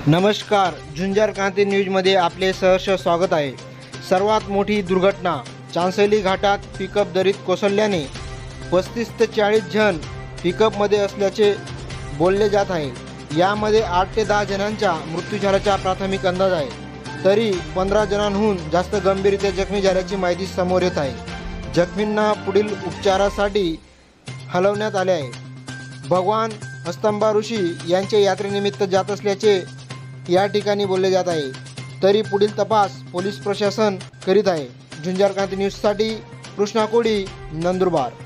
नमस्कार, झुंजार क्रांती न्यूजमध्ये आपले सहर्ष स्वागत आहे। सर्वात मोठी दुर्घटना चांसली घाटात पिकअप दरीत कोसळल्याने 35 ते 40 जण पिकअपमध्ये असल्याचे बोलले जात आहे। यामध्ये 8 ते 10 जणांचा मृत्यू झाल्याचा प्राथमिक अंदाज आहे, तरी 15 जणांहून जास्त गंभीररीत्या जखमी झाल्याची माहिती समोर येत आहे। जखमींना पुढील उपचारासाठी हलवण्यात आले आहे। भगवान हस्तंबा ऋषी यांचे यात्रेनिमित्त जात असल्याचे या ठिकाणी बोलले जात आहे, तरी पुढील तपास पोलीस प्रशासन करीत आहे। झुंजार क्रांती न्यूजसाठी कृष्णा कोडी, नंदुरबार।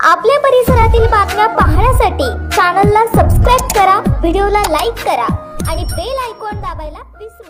आपल्या परिसरातील बातम्या पाहण्यासाठी चॅनलला सबस्क्राइब करा, व्हिडिओला लाईक करा आणि बेल आयकॉन दाबायला विसरू नका।